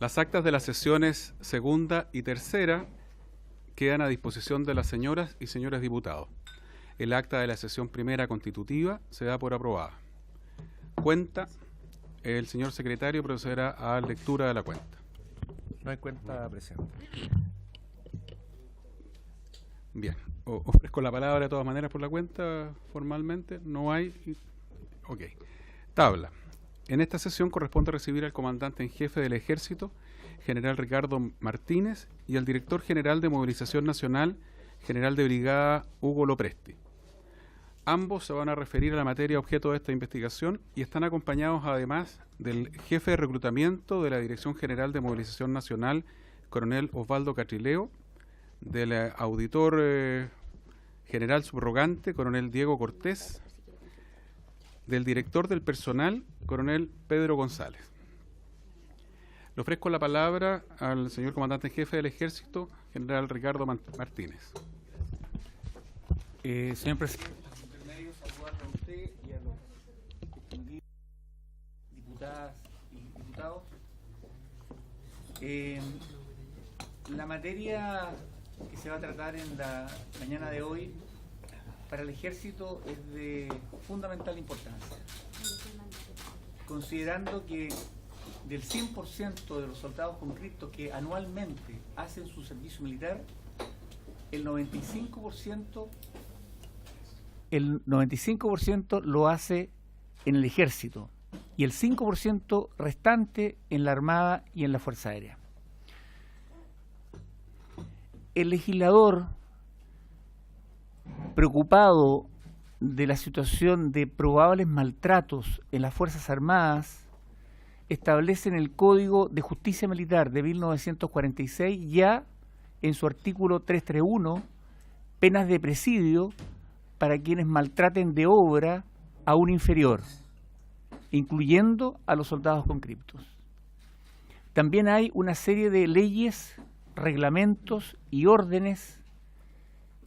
Las actas de las sesiones segunda y tercera quedan a disposición de las señoras y señores diputados. El acta de la sesión primera constitutiva se da por aprobada. Cuenta, el señor secretario procederá a lectura de la cuenta. No hay cuenta presente. Bien, ofrezco la palabra de todas maneras por la cuenta formalmente. No hay. Ok. Tabla. En esta sesión corresponde recibir al comandante en jefe del Ejército, general Ricardo Martínez, y al director general de Movilización Nacional, general de brigada Hugo Lopresti. Ambos se van a referir a la materia objeto de esta investigación y están acompañados además del jefe de reclutamiento de la Dirección General de Movilización Nacional, coronel Osvaldo Catrileo, del auditor general subrogante, coronel Diego Cortés, del director del personal, coronel Pedro González. Le ofrezco la palabra al señor comandante en jefe del Ejército, general Ricardo Martínez. Señor presidente, saludarle a usted y a los distinguidos diputadas y diputados. La materia que se va a tratar en la mañana de hoy para el Ejército es de fundamental importancia, considerando que del 100% de los soldados conscriptos que anualmente hacen su servicio militar, el 95% lo hace en el Ejército y el 5% restante en la Armada y en la Fuerza Aérea. El legislador, preocupado de la situación de probables maltratos en las Fuerzas Armadas, establece en el Código de Justicia Militar de 1946 ya en su artículo 331 penas de presidio para quienes maltraten de obra a un inferior, incluyendo a los soldados conscriptos. También hay una serie de leyes, reglamentos y órdenes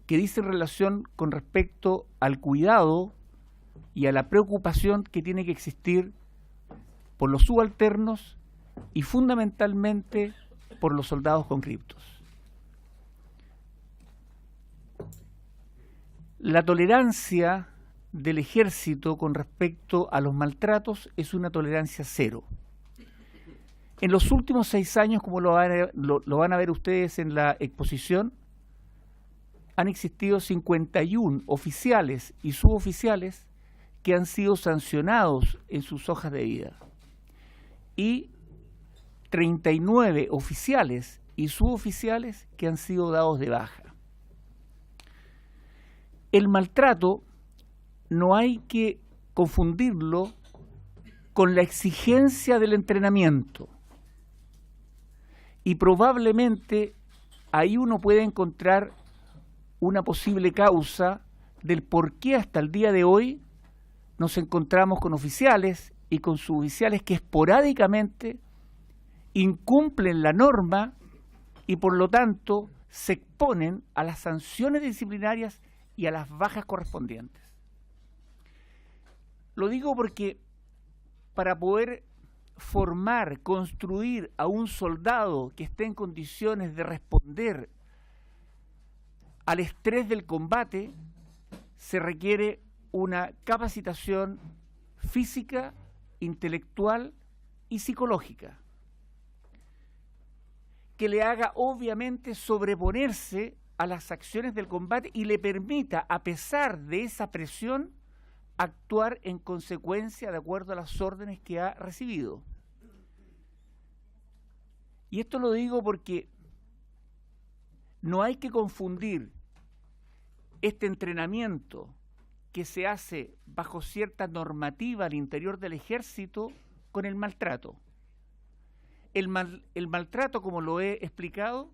que dicen relación con respecto al cuidado y a la preocupación que tiene que existir por los subalternos y fundamentalmente por los soldados conscriptos. La tolerancia del Ejército con respecto a los maltratos es una tolerancia cero. En los últimos 6 años, como lo van a ver ustedes en la exposición, han existido 51 oficiales y suboficiales que han sido sancionados en sus hojas de vida y 39 oficiales y suboficiales que han sido dados de baja. El maltrato no hay que confundirlo con la exigencia del entrenamiento. Y probablemente ahí uno puede encontrar una posible causa del por qué hasta el día de hoy nos encontramos con oficiales y con suboficiales que esporádicamente incumplen la norma y por lo tanto se exponen a las sanciones disciplinarias y a las bajas correspondientes. Lo digo porque para poder formar, construir a un soldado que esté en condiciones de responder al estrés del combate, se requiere una capacitación física, intelectual y psicológica, que le haga obviamente sobreponerse a las acciones del combate y le permita, a pesar de esa presión, actuar en consecuencia de acuerdo a las órdenes que ha recibido. Y esto lo digo porque no hay que confundir este entrenamiento que se hace bajo cierta normativa al interior del Ejército con el maltrato. El maltrato, como lo he explicado,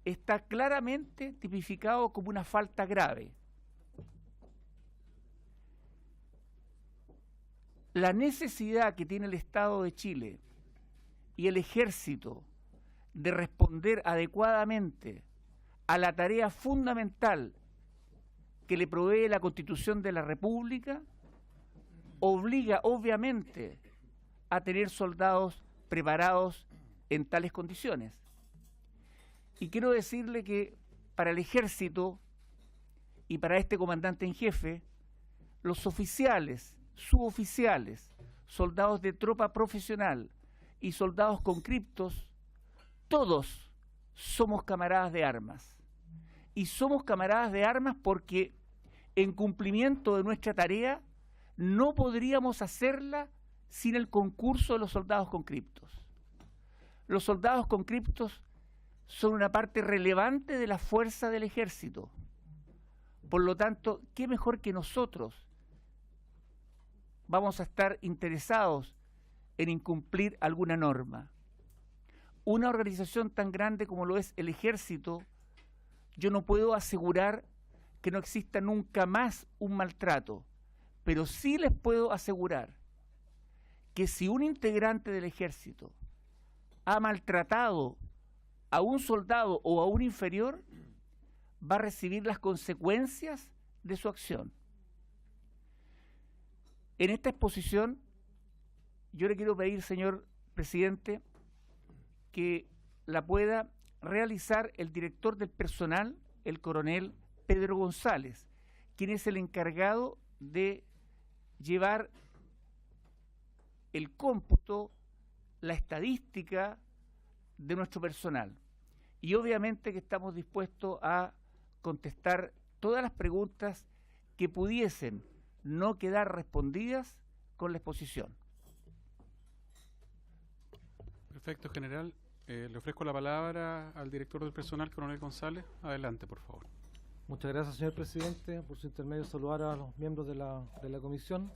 está claramente tipificado como una falta grave. La necesidad que tiene el Estado de Chile y el Ejército de responder adecuadamente a la tarea fundamental que le provee la Constitución de la República obliga obviamente a tener soldados preparados en tales condiciones. Y quiero decirle que para el ejército y para este comandante en jefe, los oficiales, suboficiales, soldados de tropa profesional y soldados conscriptos, todos somos camaradas de armas. Y somos camaradas de armas porque en cumplimiento de nuestra tarea no podríamos hacerla sin el concurso de los soldados conscriptos. Los soldados conscriptos son una parte relevante de la fuerza del ejército. Por lo tanto, ¿qué mejor que nosotros vamos a estar interesados en incumplir alguna norma? Una organización tan grande como lo es el ejército, yo no puedo asegurar que no exista nunca más un maltrato, pero sí les puedo asegurar que si un integrante del ejército ha maltratado a un soldado o a un inferior, va a recibir las consecuencias de su acción. En esta exposición, yo le quiero pedir, señor presidente, que la pueda realizar el director del personal, el coronel Pedro González, quien es el encargado de llevar el cómputo, la estadística de nuestro personal. Y obviamente que estamos dispuestos a contestar todas las preguntas que pudiesen no quedar respondidas con la exposición. Perfecto, general. Le ofrezco la palabra al director del personal, coronel González. Adelante, por favor. Muchas gracias, señor presidente. Por su intermedio, saludar a los miembros de la comisión.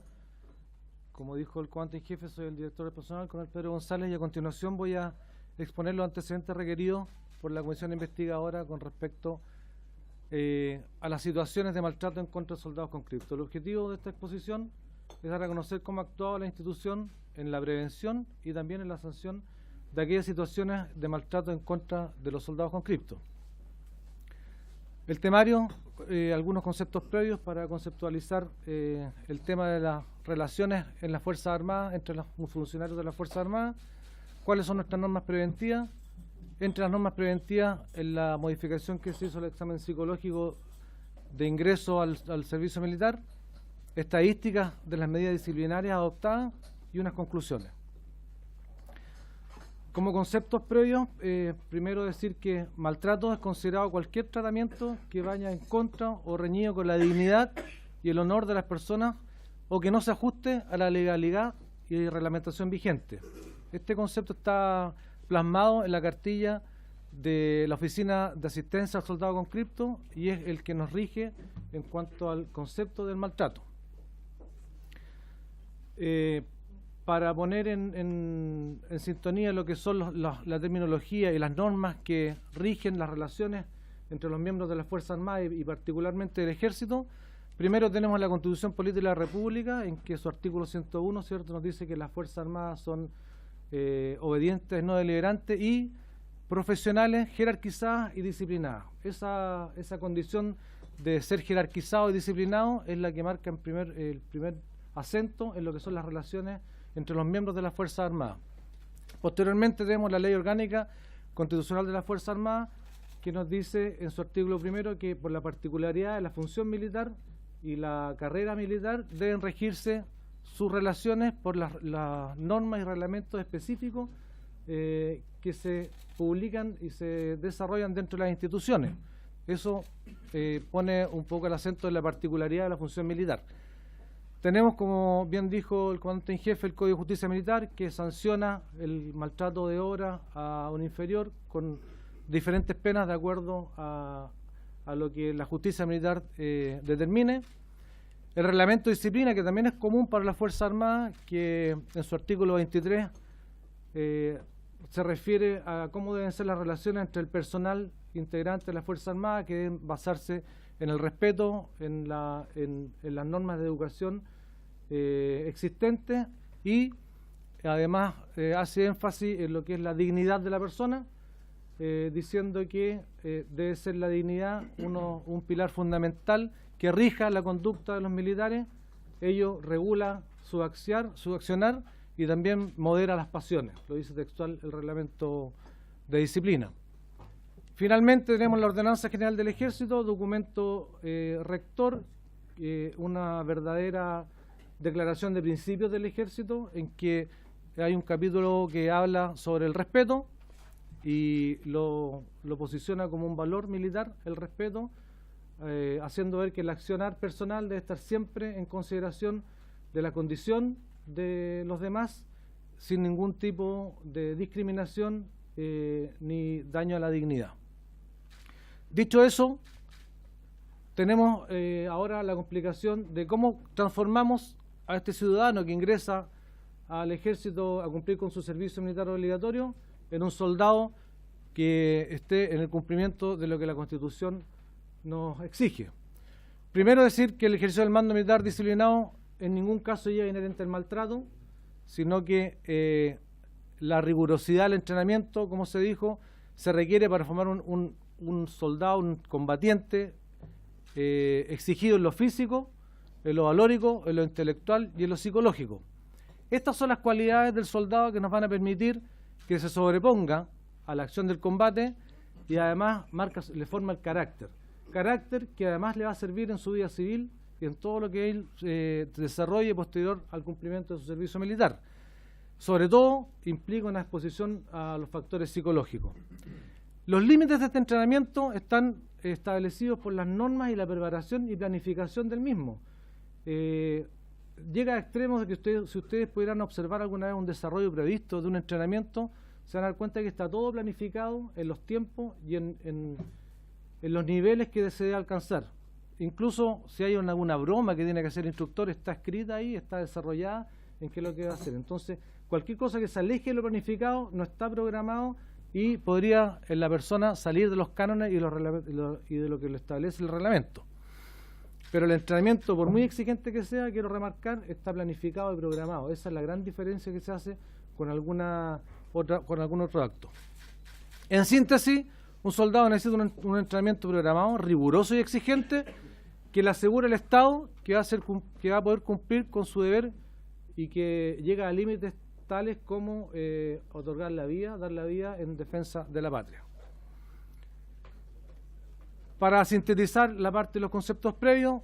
Como dijo el comandante en jefe, soy el director del personal, coronel Pedro González, y a continuación voy a exponer los antecedentes requeridos por la comisión investigadora con respecto a las situaciones de maltrato en contra de soldados conscriptos. El objetivo de esta exposición es dar a conocer cómo ha actuado la institución en la prevención y también en la sanción de aquellas situaciones de maltrato en contra de los soldados conscriptos. El temario, algunos conceptos previos para conceptualizar el tema de las relaciones en las Fuerzas Armadas, entre los funcionarios de las Fuerzas Armadas, cuáles son nuestras normas preventivas. Entre las normas preventivas, en la modificación que se hizo al examen psicológico de ingreso al servicio militar, estadísticas de las medidas disciplinarias adoptadas y unas conclusiones. Como conceptos previos, primero decir que maltrato es considerado cualquier tratamiento que vaya en contra o reñido con la dignidad y el honor de las personas o que no se ajuste a la legalidad y reglamentación vigente. Este concepto está plasmado en la cartilla de la Oficina de Asistencia al Soldado Conscripto y es el que nos rige en cuanto al concepto del maltrato. Para poner en sintonía lo que son la terminología y las normas que rigen las relaciones entre los miembros de las Fuerzas Armadas y particularmente del Ejército, primero tenemos la Constitución Política de la República, en que su artículo 101, ¿cierto?, nos dice que las Fuerzas Armadas son obedientes, no deliberantes y profesionales, jerarquizadas y disciplinadas. Esa condición de ser jerarquizado y disciplinado es la que marca el primer acento en lo que son las relaciones entre los miembros de las Fuerzas Armadas. Posteriormente tenemos la Ley Orgánica Constitucional de las Fuerzas Armadas, que nos dice en su artículo primero que por la particularidad de la función militar y la carrera militar deben regirse sus relaciones por las normas y reglamentos específicos que se publican y se desarrollan dentro de las instituciones. Eso pone un poco el acento en la particularidad de la función militar. Tenemos, como bien dijo el comandante en jefe, el Código de Justicia Militar, que sanciona el maltrato de obra a un inferior con diferentes penas de acuerdo a lo que la justicia militar determine. El reglamento de disciplina, que también es común para las Fuerzas Armadas, que en su artículo 23 se refiere a cómo deben ser las relaciones entre el personal integrante de las Fuerzas Armadas, que deben basarse en el respeto, en las normas de educación existentes y además hace énfasis en lo que es la dignidad de la persona, diciendo que debe ser la dignidad un pilar fundamental que rija la conducta de los militares. Ello regula su accionar y también modera las pasiones, lo dice textual el reglamento de disciplina. Finalmente tenemos la Ordenanza General del Ejército, documento rector, una verdadera declaración de principios del Ejército, en que hay un capítulo que habla sobre el respeto y lo posiciona como un valor militar, el respeto, haciendo ver que el accionar personal debe estar siempre en consideración de la condición de los demás, sin ningún tipo de discriminación ni daño a la dignidad. Dicho eso, tenemos ahora la complicación de cómo transformamos a este ciudadano que ingresa al ejército a cumplir con su servicio militar obligatorio en un soldado que esté en el cumplimiento de lo que la Constitución nos exige. Primero decir que el ejercicio del mando militar disciplinado en ningún caso lleva inherente al maltrato, sino que la rigurosidad del entrenamiento, como se dijo, se requiere para formar un soldado, un combatiente exigido en lo físico, en lo valórico, en lo intelectual y en lo psicológico. Estas son las cualidades del soldado que nos van a permitir que se sobreponga a la acción del combate y además le forma el carácter que además le va a servir en su vida civil y en todo lo que él desarrolle posterior al cumplimiento de su servicio militar. Sobre todo implica una exposición a los factores psicológicos. Los límites de este entrenamiento están establecidos por las normas y la preparación y planificación del mismo. Llega a extremos de que si ustedes pudieran observar alguna vez un desarrollo previsto de un entrenamiento, se van a dar cuenta que está todo planificado en los tiempos y en los niveles que se debe alcanzar. Incluso si hay alguna broma que tiene que hacer el instructor, está escrita ahí, está desarrollada en qué es lo que va a hacer. Entonces, cualquier cosa que se aleje de lo planificado no está programado y podría la persona salir de los cánones y de lo que le establece el reglamento. Pero el entrenamiento, por muy exigente que sea, quiero remarcar, está planificado y programado. Esa es la gran diferencia que se hace con algún otro acto. En síntesis, un soldado necesita un entrenamiento programado, riguroso y exigente, que le asegure el Estado que va a poder cumplir con su deber y que llega a límites tales como otorgar la vida, dar la vida en defensa de la patria. Para sintetizar la parte de los conceptos previos,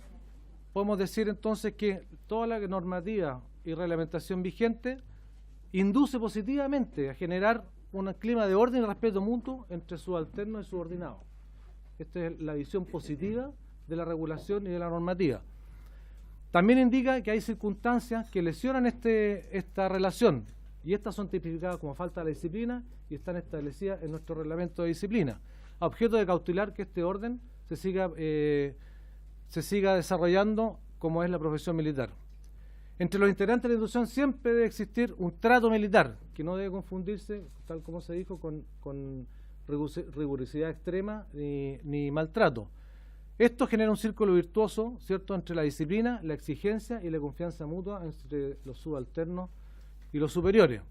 podemos decir entonces que toda la normativa y reglamentación vigente induce positivamente a generar un clima de orden y respeto mutuo entre subalternos y subordinados. Esta es la visión positiva de la regulación y de la normativa. También indica que hay circunstancias que lesionan esta relación, y estas son tipificadas como falta de la disciplina y están establecidas en nuestro reglamento de disciplina, a objeto de cautelar que este orden se siga desarrollando como es la profesión militar. Entre los integrantes de la institución siempre debe existir un trato militar, que no debe confundirse, tal como se dijo, con rigurosidad extrema ni maltrato. Esto genera un círculo virtuoso, ¿cierto?, entre la disciplina, la exigencia y la confianza mutua entre los subalternos y los superiores.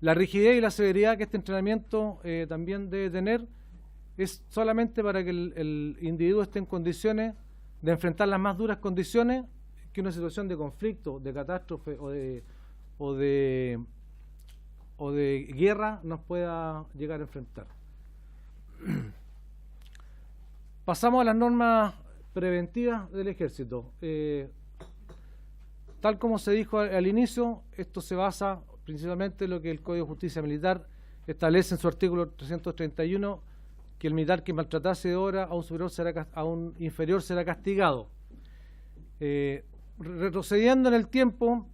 La rigidez y la severidad que este entrenamiento también debe tener es solamente para que el individuo esté en condiciones de enfrentar las más duras condiciones que una situación de conflicto, de catástrofe o de guerra nos pueda llegar a enfrentar. Pasamos a las normas preventivas del Ejército. Tal como se dijo al inicio, esto se basa principalmente en lo que el Código de Justicia Militar establece en su artículo 331, que el militar que maltratase de obra a un inferior será castigado. Retrocediendo en el tiempo,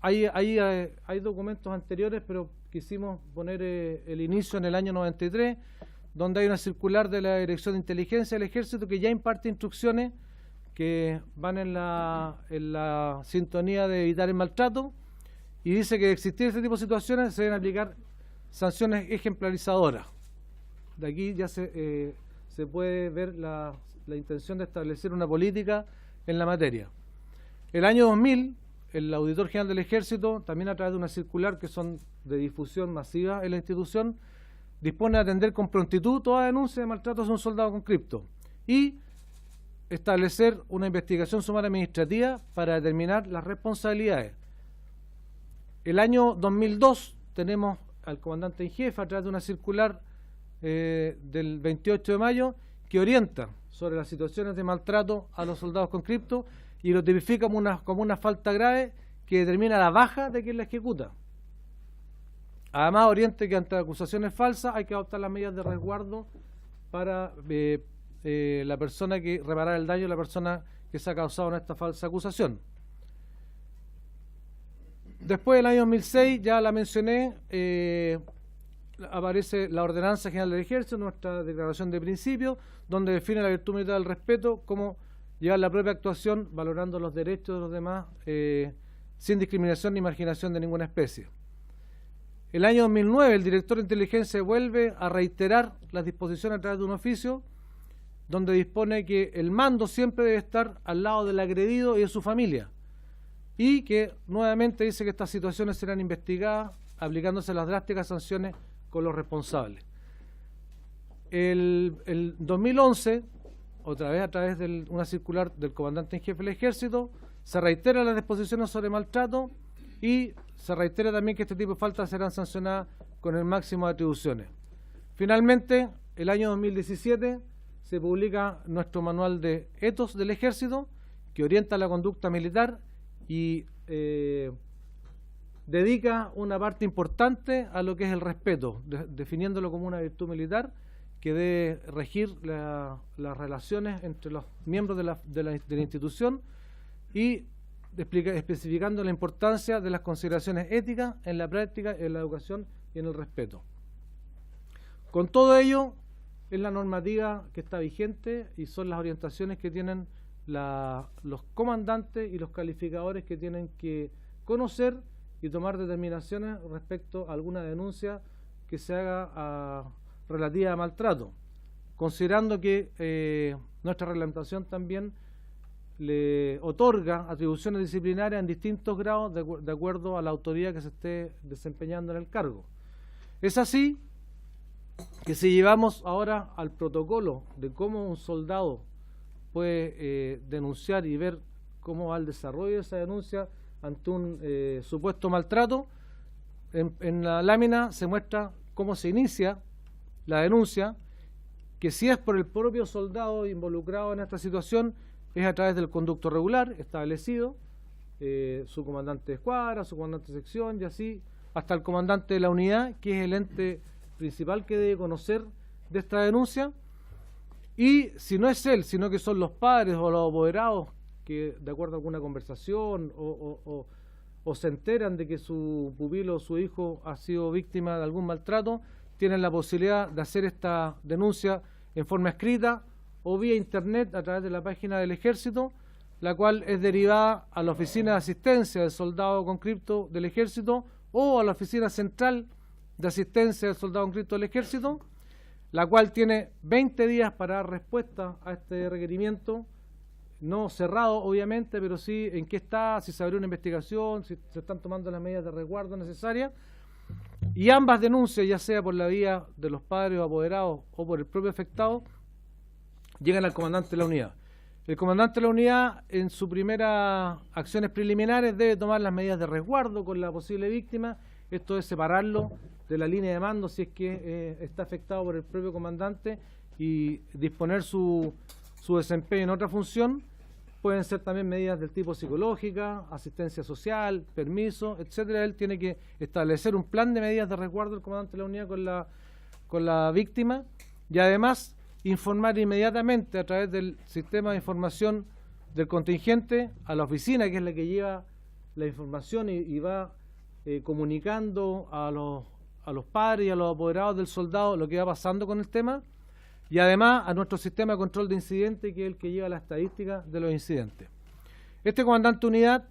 hay documentos anteriores, pero quisimos poner el inicio en el año 93, donde hay una circular de la Dirección de Inteligencia del Ejército que ya imparte instrucciones que van en la sintonía de evitar el maltrato, y dice que de existir este tipo de situaciones se deben aplicar sanciones ejemplarizadoras. De aquí ya se puede ver la intención de establecer una política en la materia. El año 2000, el Auditor General del Ejército, también a través de una circular que son de difusión masiva en la institución, dispone de atender con prontitud toda denuncia de maltrato a un soldado conscripto y establecer una investigación sumaria administrativa para determinar las responsabilidades. El año 2002 tenemos al comandante en jefe a través de una circular del 28 de mayo que orienta sobre las situaciones de maltrato a los soldados conscriptos y lo tipifica como una falta grave que determina la baja de quien la ejecuta. Además orienta que ante acusaciones falsas hay que adoptar las medidas de resguardo para la persona que reparar el daño a la persona que se ha causado en esta falsa acusación. Después del año 2006, ya la mencioné, aparece la Ordenanza General del Ejército, nuestra declaración de principios, donde define la virtud militar del respeto, cómo llevar la propia actuación valorando los derechos de los demás sin discriminación ni marginación de ninguna especie. El año 2009, el director de inteligencia vuelve a reiterar las disposiciones a través de un oficio donde dispone que el mando siempre debe estar al lado del agredido y de su familia, y que nuevamente dice que estas situaciones serán investigadas aplicándose las drásticas sanciones con los responsables. El 2011, otra vez a través de una circular del comandante en jefe del ejército, se reiteran las disposiciones sobre maltrato y se reitera también que este tipo de faltas serán sancionadas con el máximo de atribuciones. Finalmente, el año 2017 se publica nuestro manual de etos del ejército que orienta la conducta militar y dedica una parte importante a lo que es el respeto, definiéndolo como una virtud militar que debe regir las relaciones entre los miembros de la institución y especificando la importancia de las consideraciones éticas en la práctica, en la educación y en el respeto. Con todo ello, es la normativa que está vigente y son las orientaciones que tienen los comandantes y los calificadores que tienen que conocer y tomar determinaciones respecto a alguna denuncia que se haga relativa a maltrato, considerando que nuestra reglamentación también le otorga atribuciones disciplinarias en distintos grados de acuerdo a la autoridad que se esté desempeñando en el cargo. Es así que si llevamos ahora al protocolo de cómo un soldado puede denunciar y ver cómo va el desarrollo de esa denuncia ante un supuesto maltrato, en la lámina se muestra cómo se inicia la denuncia, que si es por el propio soldado involucrado en esta situación, es a través del conducto regular establecido, su comandante de escuadra, su comandante de sección y así hasta el comandante de la unidad, que es el ente principal que debe conocer de esta denuncia. Y si no es él, sino que son los padres o los apoderados que de acuerdo a alguna conversación o se enteran de que su pupilo o su hijo ha sido víctima de algún maltrato, tienen la posibilidad de hacer esta denuncia en forma escrita o vía internet a través de la página del ejército, la cual es derivada a la oficina de asistencia del soldado conscripto del ejército o a la oficina central de asistencia del soldado conscripto del ejército, la cual tiene 20 días para dar respuesta a este requerimiento, no cerrado obviamente, pero sí en qué está, si se abrió una investigación, si se están tomando las medidas de resguardo necesarias, y ambas denuncias, ya sea por la vía de los padres o apoderados o por el propio afectado, llegan al comandante de la unidad. El comandante de la unidad, en sus primeras acciones preliminares, debe tomar las medidas de resguardo con la posible víctima. Esto es separarlo de la línea de mando si es que está afectado por el propio comandante y disponer su desempeño en otra función. Pueden ser también medidas del tipo psicológica, asistencia social, permiso, etcétera. Él tiene que establecer un plan de medidas de resguardo del comandante de la unidad con la víctima y además informar inmediatamente a través del sistema de información del contingente a la oficina, que es la que lleva la información y va comunicando a los padres y a los apoderados del soldado lo que va pasando con el tema, y además a nuestro sistema de control de incidentes, que es el que lleva la estadística de los incidentes. Este comandante de unidad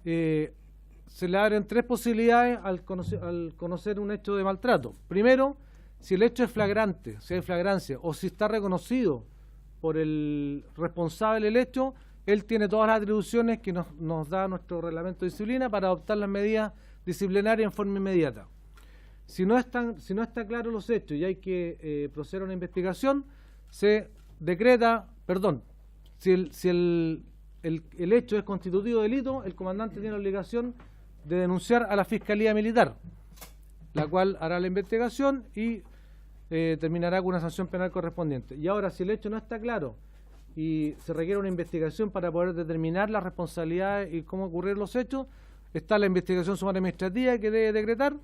se le abren tres posibilidades al conocer un hecho de maltrato. Primero, si el hecho es flagrante, si hay flagrancia, o si está reconocido por el responsable del hecho, él tiene todas las atribuciones que nos da nuestro reglamento de disciplina para adoptar las medidas disciplinarias en forma inmediata. Si no están claros los hechos y hay que proceder a una investigación, se decreta, si el hecho es constitutivo de delito, el comandante tiene la obligación de denunciar a la Fiscalía Militar, la cual hará la investigación y terminará con una sanción penal correspondiente. Y ahora, si el hecho no está claro y se requiere una investigación para poder determinar las responsabilidades y cómo ocurrieron los hechos, está la investigación sumaria administrativa que debe decretar.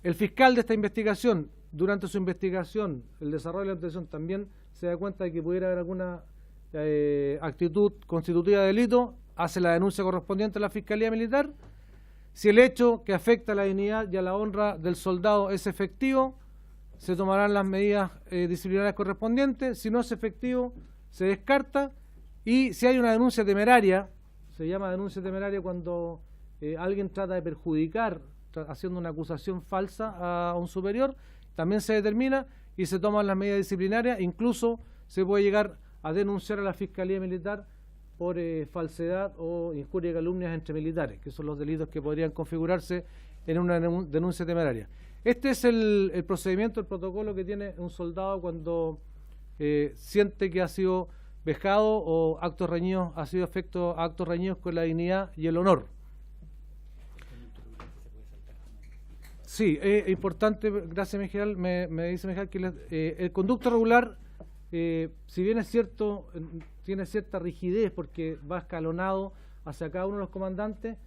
El fiscal de esta investigación, durante su investigación, el desarrollo de la investigación, también se da cuenta de que pudiera haber alguna actitud constitutiva de delito, hace la denuncia correspondiente a la Fiscalía Militar. Si el hecho que afecta a la dignidad y a la honra del soldado es efectivo, se tomarán las medidas disciplinarias correspondientes. Si no es efectivo, se descarta. Y si hay una denuncia temeraria, se llama denuncia temeraria cuando alguien trata de perjudicar, haciendo una acusación falsa a un superior, también se determina y se toman las medidas disciplinarias. Incluso se puede llegar a denunciar a la Fiscalía Militar por falsedad o injuria y calumnias entre militares, que son los delitos que podrían configurarse en una denuncia temeraria. Este es el procedimiento, el protocolo que tiene un soldado cuando siente que ha sido vejado o actos reñidos, ha sido efecto a actos reñidos con la dignidad y el honor. Sí, es importante, gracias Mejal, me dice Mejal que el conducto regular, si bien es cierto, tiene cierta rigidez porque va escalonado hacia cada uno de los comandantes,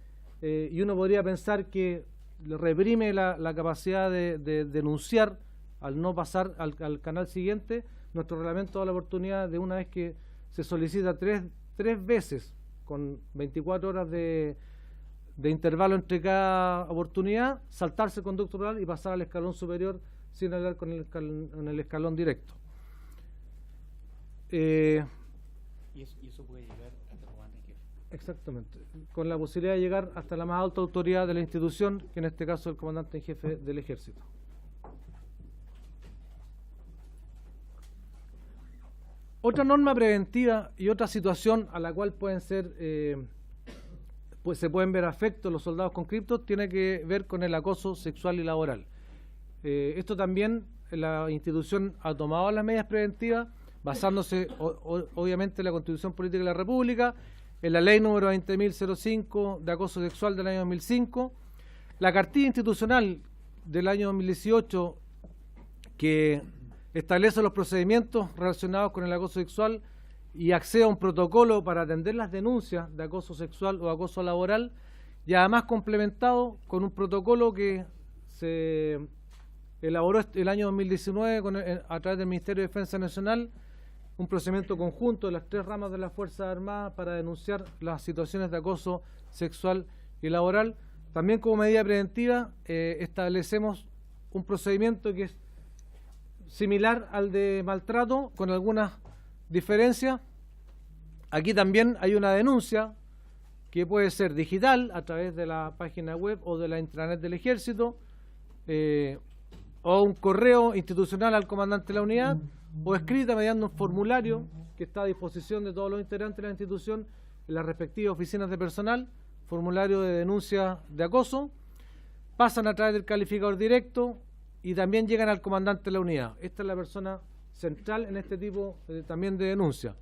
y uno podría pensar que reprime la capacidad de denunciar al no pasar al canal siguiente. Nuestro reglamento da la oportunidad de, una vez que se solicita tres veces con 24 horas de intervalo entre cada oportunidad, saltarse el conducto rural y pasar al escalón superior sin hablar con el escalón directo. Y eso puede llegar hasta el comandante en jefe. Exactamente, con la posibilidad de llegar hasta la más alta autoridad de la institución, que en este caso es el comandante en jefe del Ejército. Otra norma preventiva y otra situación a la cual pueden ser pues se pueden ver afectos los soldados conscriptos tiene que ver con el acoso sexual y laboral. Esto también la institución ha tomado las medidas preventivas basándose obviamente en la Constitución Política de la República, en la Ley número 20.005 de acoso sexual del año 2005, la cartilla institucional del año 2018 que establece los procedimientos relacionados con el acoso sexual y accede a un protocolo para atender las denuncias de acoso sexual o acoso laboral, y además complementado con un protocolo que se elaboró el año 2019 a través del Ministerio de Defensa Nacional, un procedimiento conjunto de las 3 ramas de las Fuerzas Armadas para denunciar las situaciones de acoso sexual y laboral. También como medida preventiva establecemos un procedimiento que es similar al de maltrato, con algunas diferencias. Aquí también hay una denuncia que puede ser digital a través de la página web o de la intranet del Ejército, o un correo institucional al comandante de la unidad, o escrita mediante un formulario que está a disposición de todos los integrantes de la institución en las respectivas oficinas de personal, formulario de denuncia de acoso, pasan a través del calificador directo y también llegan al comandante de la unidad. Esta es la persona central en este tipo también de denuncia.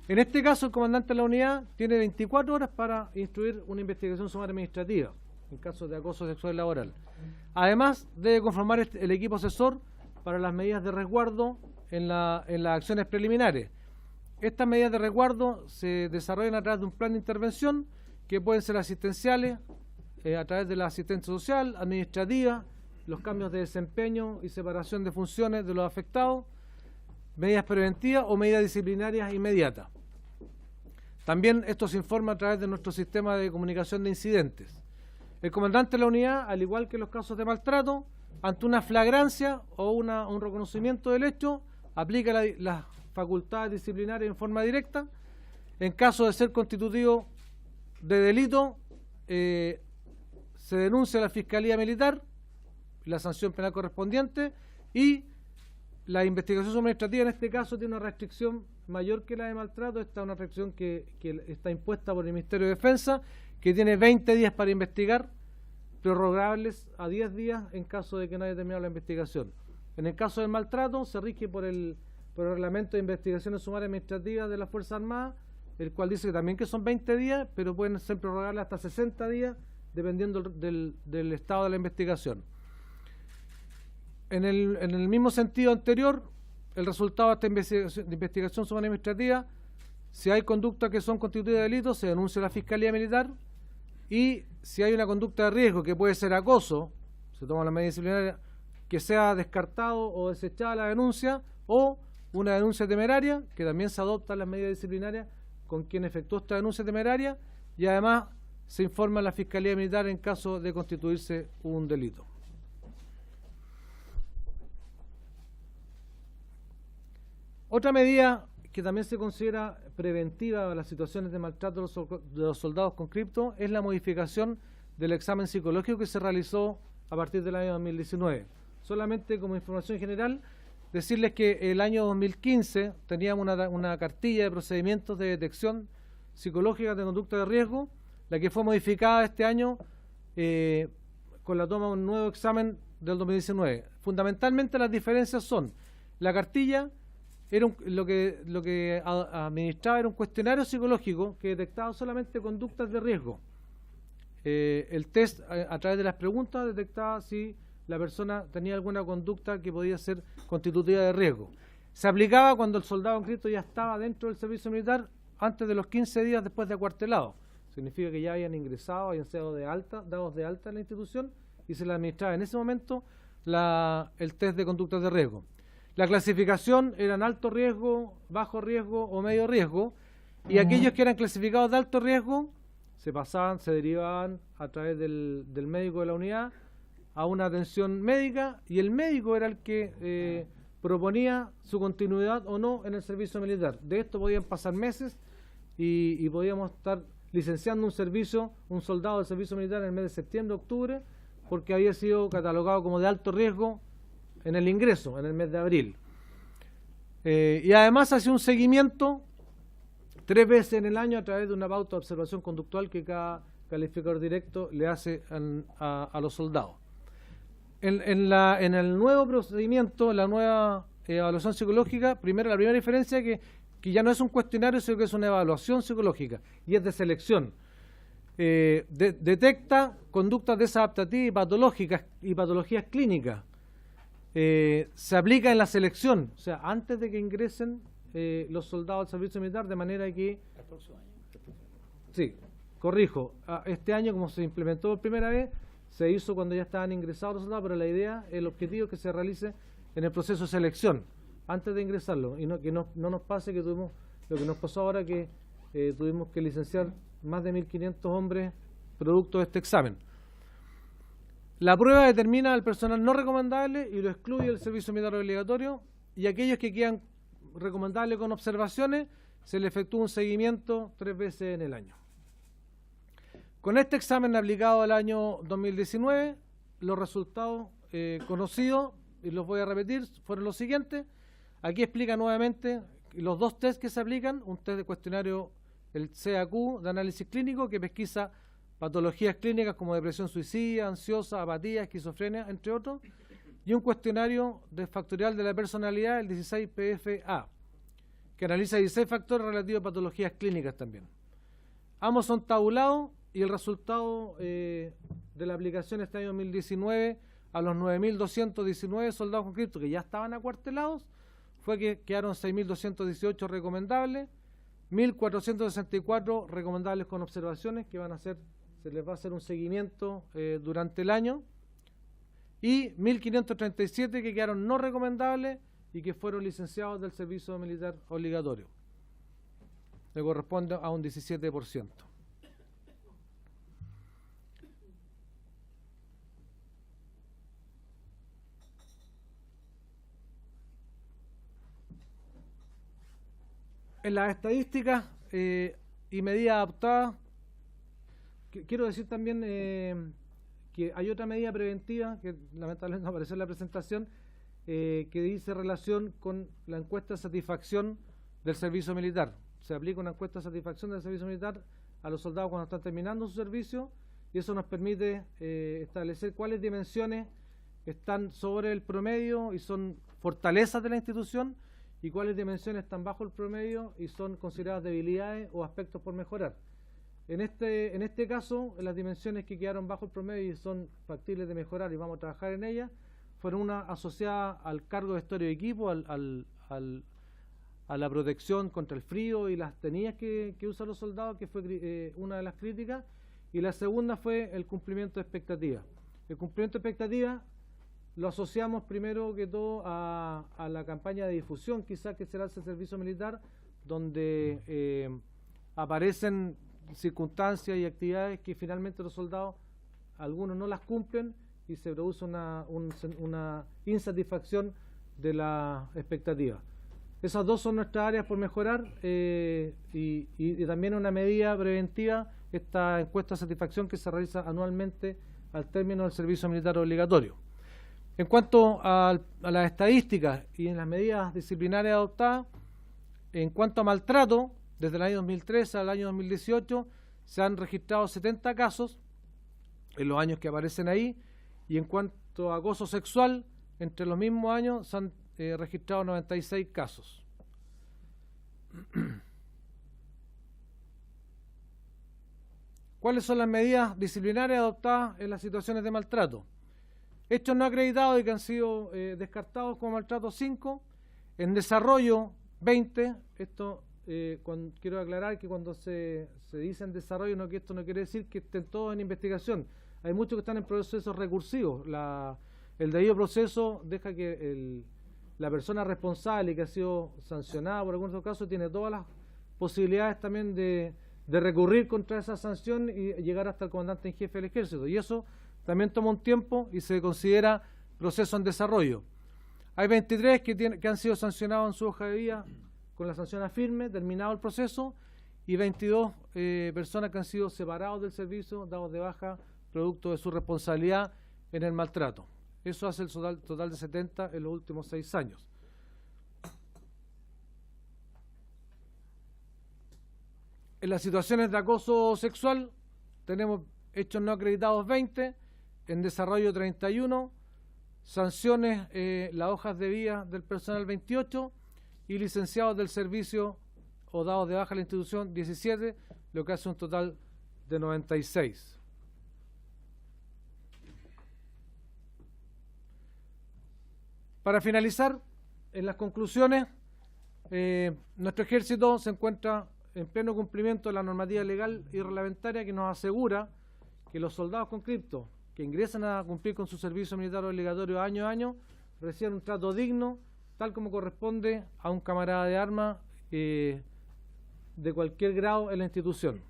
En este caso, el comandante de la unidad tiene 24 horas para instruir una investigación sumaria administrativa en caso de acoso sexual y laboral. Además, debe conformar el equipo asesor para las medidas de resguardo en las acciones preliminares. Estas medidas de resguardo se desarrollan a través de un plan de intervención que pueden ser asistenciales, a través de la asistencia social, administrativa, los cambios de desempeño y separación de funciones de los afectados, medidas preventivas o medidas disciplinarias inmediatas. También esto se informa a través de nuestro sistema de comunicación de incidentes. El comandante de la unidad, al igual que en los casos de maltrato, ante una flagrancia o un reconocimiento del hecho, aplica las facultades disciplinarias en forma directa. En caso de ser constitutivo de delito, se denuncia a la Fiscalía Militar, la sanción penal correspondiente, y la investigación administrativa en este caso tiene una restricción mayor que la de maltrato. Esta es una restricción que está impuesta por el Ministerio de Defensa, que tiene 20 días para investigar, prorrogables a 10 días en caso de que no haya terminado la investigación. En el caso del maltrato se rige por el reglamento de investigaciones sumarias administrativas de las Fuerzas Armadas, el cual dice también que son 20 días, pero pueden ser prorrogables hasta 60 días dependiendo del estado de la investigación. En el mismo sentido anterior, el resultado de esta investigación sumamente administrativa, si hay conductas que son constituidas de delito, se denuncia a la Fiscalía Militar, y si hay una conducta de riesgo que puede ser acoso, se toma la medida disciplinaria, que sea descartado o desechada la denuncia, o una denuncia temeraria, que también se adoptan las medidas disciplinarias con quien efectuó esta denuncia temeraria, y además se informa a la Fiscalía Militar en caso de constituirse un delito. Otra medida que también se considera preventiva a las situaciones de maltrato de los soldados conscriptos es la modificación del examen psicológico que se realizó a partir del año 2019. Solamente como información general, decirles que el año 2015 teníamos una cartilla de procedimientos de detección psicológica de conducta de riesgo, la que fue modificada este año con la toma de un nuevo examen del 2019. Fundamentalmente las diferencias son: la cartilla era lo que administraba era un cuestionario psicológico que detectaba solamente conductas de riesgo. El test, a través de las preguntas, detectaba si la persona tenía alguna conducta que podía ser constitutiva de riesgo. Se aplicaba cuando el soldado inscrito ya estaba dentro del servicio militar antes de los 15 días después de acuartelado. Significa que ya habían ingresado, habían sido dados de alta en la institución, y se le administraba en ese momento el test de conductas de riesgo. La clasificación eran alto riesgo, bajo riesgo o medio riesgo, y aquellos que eran clasificados de alto riesgo se derivaban a través del médico de la unidad a una atención médica, y el médico era el que proponía su continuidad o no en el servicio militar. De esto podían pasar meses y podíamos estar licenciando un soldado del servicio militar en el mes de septiembre, octubre, porque había sido catalogado como de alto riesgo en el ingreso, en el mes de abril. Y además hacía un seguimiento 3 veces en el año a través de una pauta de observación conductual que cada calificador directo le hace a los soldados. En el nuevo procedimiento, la nueva evaluación psicológica, la primera diferencia es que ya no es un cuestionario, sino que es una evaluación psicológica, y es de selección. Detecta conductas desadaptativas y patologías clínicas. Se aplica en la selección, o sea, antes de que ingresen los soldados al servicio militar, de manera que... 14 años. Sí, corrijo. Este año, como se implementó por primera vez, se hizo cuando ya estaban ingresados los soldados, pero la idea, el objetivo es que se realice en el proceso de selección, antes de ingresarlo, y que no nos pase que tuvimos lo que nos pasó ahora, que tuvimos que licenciar más de 1.500 hombres producto de este examen. La prueba determina al personal no recomendable y lo excluye del servicio militar obligatorio, y aquellos que quedan recomendables con observaciones se le efectúa un seguimiento 3 veces en el año. Con este examen aplicado al año 2019, los resultados conocidos, y los voy a repetir, fueron los siguientes. Aquí explica nuevamente los 2 tests que se aplican: un test de cuestionario, el CAQ de análisis clínico, que pesquisa patologías clínicas como depresión suicida, ansiosa, apatía, esquizofrenia, entre otros, y un cuestionario de factorial de la personalidad, el 16PFA, que analiza 16 factores relativos a patologías clínicas también. Ambos son tabulados, y el resultado de la aplicación este año 2019 a los 9.219 soldados conscriptos que ya estaban acuartelados fue que quedaron 6.218 recomendables, 1.464 recomendables con observaciones que se les va a hacer un seguimiento durante el año, y 1.537 que quedaron no recomendables y que fueron licenciados del servicio militar obligatorio. Le corresponde a un 17%. En las estadísticas y medidas adoptadas, quiero decir también que hay otra medida preventiva que lamentablemente no apareció en la presentación, que dice relación con la encuesta de satisfacción del servicio militar. Se aplica una encuesta de satisfacción del servicio militar a los soldados cuando están terminando su servicio, y eso nos permite establecer cuáles dimensiones están sobre el promedio y son fortalezas de la institución, y cuáles dimensiones están bajo el promedio y son consideradas debilidades o aspectos por mejorar. En este caso, las dimensiones que quedaron bajo el promedio y son factibles de mejorar y vamos a trabajar en ellas, fueron una asociada al cargo de vestuario de equipo, a la protección contra el frío y las tenidas que usan los soldados, que fue una de las críticas, y la segunda fue el cumplimiento de expectativas. El cumplimiento de expectativas lo asociamos primero que todo a la campaña de difusión, quizás que será el servicio militar, donde aparecen circunstancias y actividades que finalmente los soldados, algunos no las cumplen y se produce una insatisfacción de la expectativa. Esas dos son nuestras áreas por mejorar y también una medida preventiva, esta encuesta de satisfacción que se realiza anualmente al término del servicio militar obligatorio. En cuanto a las estadísticas y en las medidas disciplinarias adoptadas, en cuanto a maltrato, desde el año 2013 al año 2018 se han registrado 70 casos en los años que aparecen ahí, y en cuanto a acoso sexual, entre los mismos años se han registrado 96 casos. ¿Cuáles son las medidas disciplinarias adoptadas en las situaciones de maltrato? Hechos no acreditados y que han sido descartados como maltrato 5, en desarrollo 20, esto quiero aclarar que cuando se dice en desarrollo, que esto no quiere decir que estén todos en investigación, hay muchos que están en procesos recursivos, el debido proceso deja que la persona responsable que ha sido sancionada por algún otro caso tiene todas las posibilidades también de recurrir contra esa sanción y llegar hasta el comandante en jefe del ejército, y eso también toma un tiempo y se considera proceso en desarrollo. Hay 23 que han sido sancionados en su hoja de vida con la sanción a firme, terminado el proceso, y 22 personas que han sido separados del servicio, dados de baja, producto de su responsabilidad en el maltrato. Eso hace el total de 70 en los últimos 6 años. En las situaciones de acoso sexual tenemos hechos no acreditados 20, en desarrollo 31, sanciones, las hojas de vida del personal 28 y licenciados del servicio o dados de baja a la institución 17, lo que hace un total de 96. Para finalizar, en las conclusiones, nuestro ejército se encuentra en pleno cumplimiento de la normativa legal y reglamentaria que nos asegura que los soldados conscriptos que ingresan a cumplir con su servicio militar obligatorio año a año reciben un trato digno, tal como corresponde a un camarada de armas de cualquier grado en la institución.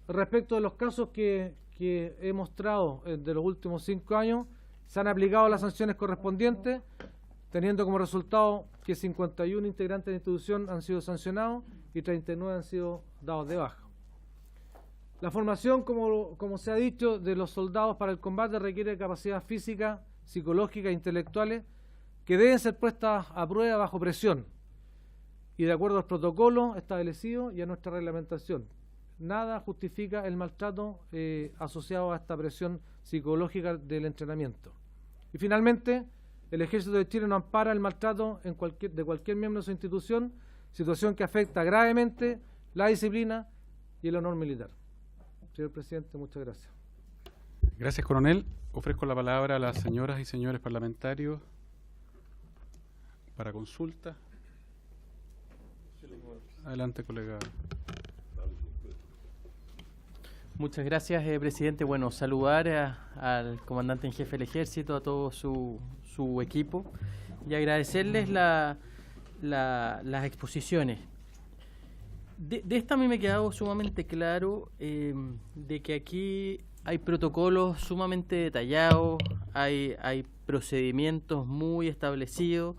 Respecto de los casos que he mostrado de los últimos 5 años, se han aplicado las sanciones correspondientes, teniendo como resultado que 51 integrantes de la institución han sido sancionados y 39 han sido dados de baja. La formación, como se ha dicho, de los soldados para el combate requiere capacidad física, psicológica e intelectuales que deben ser puestas a prueba bajo presión y de acuerdo a los protocolos establecidos y a nuestra reglamentación. Nada justifica el maltrato asociado a esta presión psicológica del entrenamiento. Y finalmente, el Ejército de Chile no ampara el maltrato de cualquier miembro de su institución, situación que afecta gravemente la disciplina y el honor militar. Señor presidente, muchas gracias. Gracias, coronel. Ofrezco la palabra a las señoras y señores parlamentarios para consulta. Adelante, colega. Muchas gracias, presidente. Bueno, saludar al comandante en jefe del ejército, a todo su equipo y agradecerles las exposiciones. De esta a mí me ha quedado sumamente claro de que aquí hay protocolos sumamente detallados, hay procedimientos muy establecidos,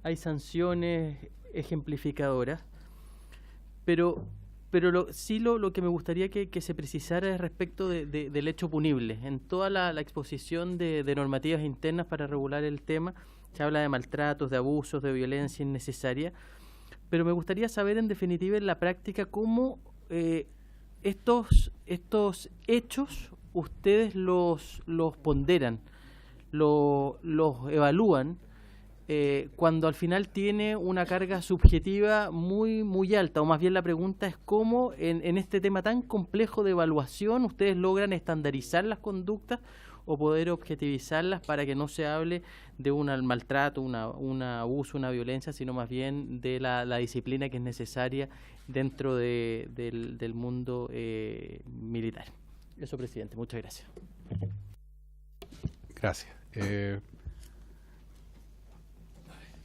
hay sanciones ejemplificadoras, pero lo que me gustaría que se precisara es respecto del hecho punible. En toda la exposición de normativas internas para regular el tema, se habla de maltratos, de abusos, de violencia innecesaria, pero me gustaría saber en definitiva en la práctica cómo estos hechos ustedes los ponderan, los evalúan cuando al final tiene una carga subjetiva muy alta, o más bien la pregunta es cómo en este tema tan complejo de evaluación ustedes logran estandarizar las conductas o poder objetivizarlas para que no se hable de un maltrato, un abuso, una violencia, sino más bien de la disciplina que es necesaria dentro del mundo militar. Eso, presidente. Muchas gracias. Gracias.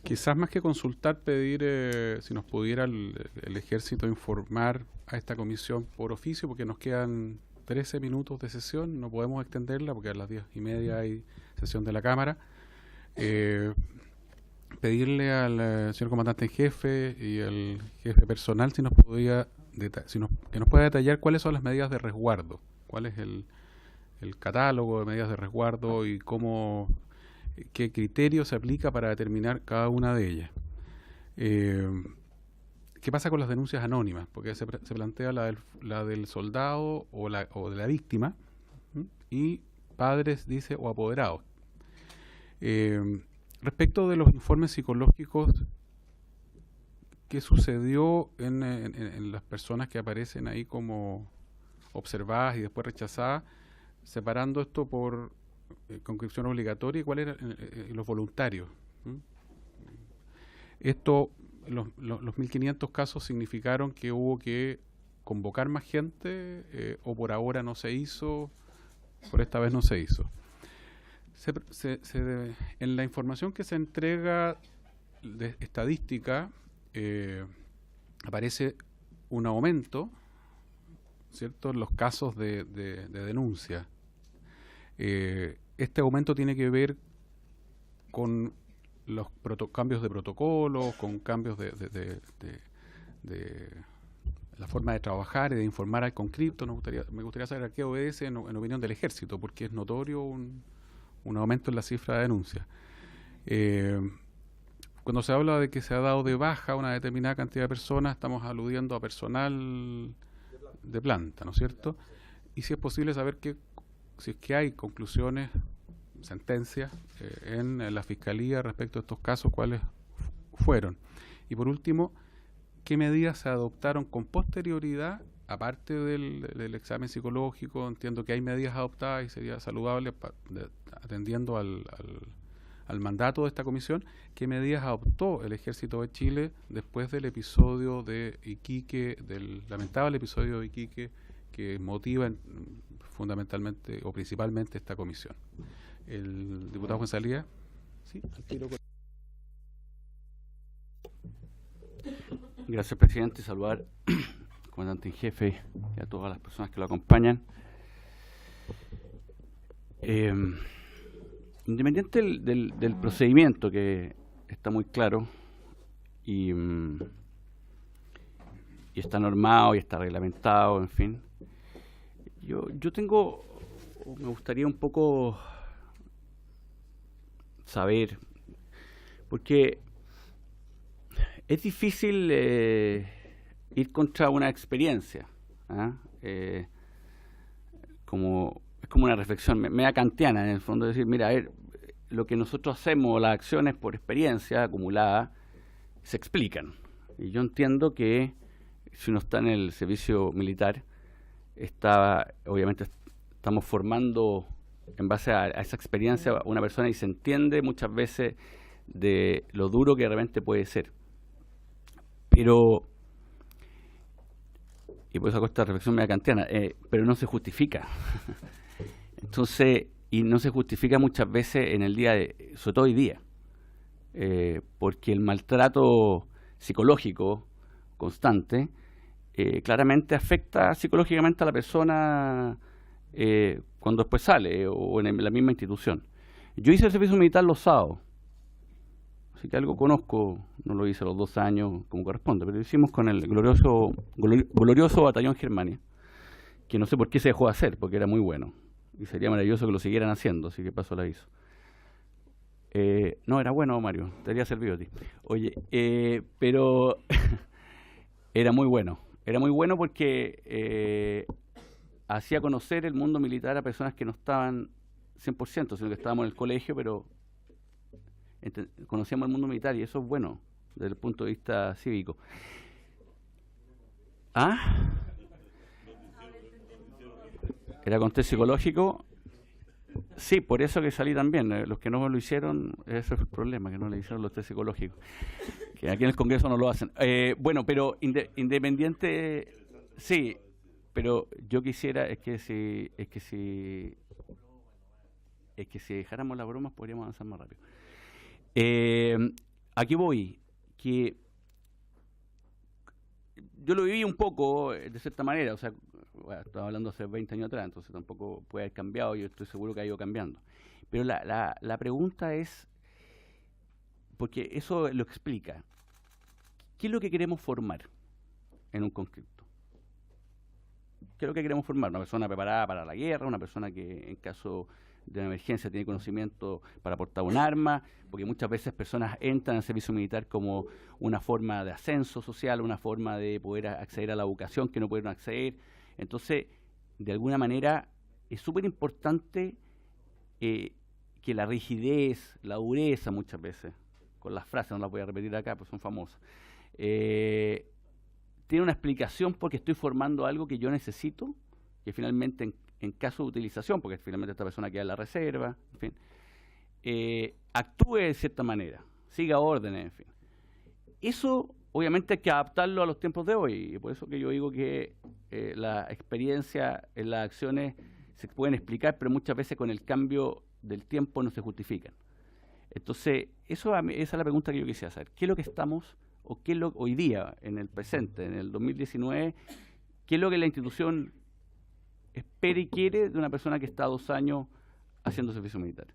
Quizás más que consultar, pedir si nos pudiera el Ejército informar a esta comisión por oficio, porque nos quedan 13 minutos de sesión, no podemos extenderla porque a las 10:30 hay sesión de la Cámara. Pedirle al señor comandante en jefe y al jefe personal si nos podía que nos pueda detallar cuáles son las medidas de resguardo, cuál es el catálogo de medidas de resguardo y qué criterio se aplica para determinar cada una de ellas. ¿Qué pasa con las denuncias anónimas? Porque se plantea la del soldado o de la víctima, y padres, dice, o apoderados. Respecto de los informes psicológicos, ¿qué sucedió en las personas que aparecen ahí como observadas y después rechazadas, separando esto por conscripción obligatoria y cuáles eran los voluntarios? Los 1.500 casos significaron que hubo que convocar más gente, o por ahora no se hizo, por esta vez no se hizo. En la información que se entrega de estadística aparece un aumento, ¿cierto?, en los casos de denuncia. Este aumento tiene que ver con los cambios de protocolo, con cambios de la forma de trabajar y de informar al conscripto. Me gustaría saber a qué obedece en opinión del Ejército, porque es notorio un aumento en la cifra de denuncias. Cuando se habla de que se ha dado de baja una determinada cantidad de personas, estamos aludiendo a personal de planta, ¿no es cierto? Y si es posible saber si es que hay conclusiones, sentencias en la Fiscalía respecto a estos casos, cuáles fueron. Y por último, ¿qué medidas se adoptaron con posterioridad, aparte del examen psicológico? Entiendo que hay medidas adoptadas y sería saludable, atendiendo al mandato de esta comisión, ¿qué medidas adoptó el Ejército de Chile después del episodio de Iquique, del lamentable episodio de Iquique, que motiva fundamentalmente o principalmente esta comisión? El diputado González. Sí, al tiro. Gracias, presidente. Saludar al comandante en jefe y a todas las personas que lo acompañan. Independiente del procedimiento, que está muy claro y está normado y está reglamentado, en fin, yo me gustaría un poco saber, porque es difícil ir contra una experiencia, es como una reflexión media kantiana, en el fondo, decir, mira, a ver, lo que nosotros hacemos, las acciones por experiencia acumulada, se explican. Y yo entiendo que si uno está en el servicio militar, obviamente estamos formando en base a esa experiencia a una persona y se entiende muchas veces de lo duro que realmente puede ser. Pero, y por eso hago esta reflexión media kantiana, pero no se justifica. Entonces, y no se justifica muchas veces en el día, sobre todo hoy día, porque el maltrato psicológico constante claramente afecta psicológicamente a la persona cuando después sale o en la misma institución. Yo hice el servicio militar los sábados, así que algo conozco, no lo hice a los 2 años como corresponde, pero lo hicimos con el glorioso Batallón Germania, que no sé por qué se dejó de hacer, porque era muy bueno, y sería maravilloso que lo siguieran haciendo, así que paso la hizo. No, era bueno, Mario, te habría servido a ti. Oye, pero era muy bueno porque hacía conocer el mundo militar a personas que no estaban 100%, sino que estábamos en el colegio, pero conocíamos el mundo militar y eso es bueno desde el punto de vista cívico. ¿Ah? ¿Era con test psicológico? Sí, por eso que salí también. Los que no lo hicieron, ese es el problema, que no le hicieron los test psicológicos. Que aquí en el Congreso no lo hacen. Bueno, pero independiente, sí, pero yo quisiera es que si dejáramos las bromas podríamos avanzar más rápido. Aquí voy, que yo lo viví un poco de cierta manera, o sea, bueno, estaba hablando hace 20 años atrás, entonces tampoco puede haber cambiado, yo estoy seguro que ha ido cambiando. Pero la pregunta es, porque eso lo explica, ¿qué es lo que queremos formar en un conscripto? ¿Qué es lo que queremos formar? Una persona preparada para la guerra, una persona que en caso de una emergencia tiene conocimiento para portar un arma, porque muchas veces personas entran al servicio militar como una forma de ascenso social, una forma de poder acceder a la educación que no pueden acceder. Entonces, de alguna manera, es súper importante que la rigidez, la dureza muchas veces, con las frases, no las voy a repetir acá, pues son famosas, tiene una explicación porque estoy formando algo que yo necesito, que finalmente en caso de utilización, porque finalmente esta persona queda en la reserva, en fin, actúe de cierta manera, siga órdenes, en fin. Eso obviamente hay que adaptarlo a los tiempos de hoy, y por eso que yo digo que la experiencia en las acciones se pueden explicar, pero muchas veces con el cambio del tiempo no se justifican. Entonces, esa es la pregunta que yo quisiera hacer. ¿Qué es lo que estamos, o qué es lo hoy día, en el presente, en el 2019, qué es lo que la institución espera y quiere de una persona que está 2 años haciendo servicio militar?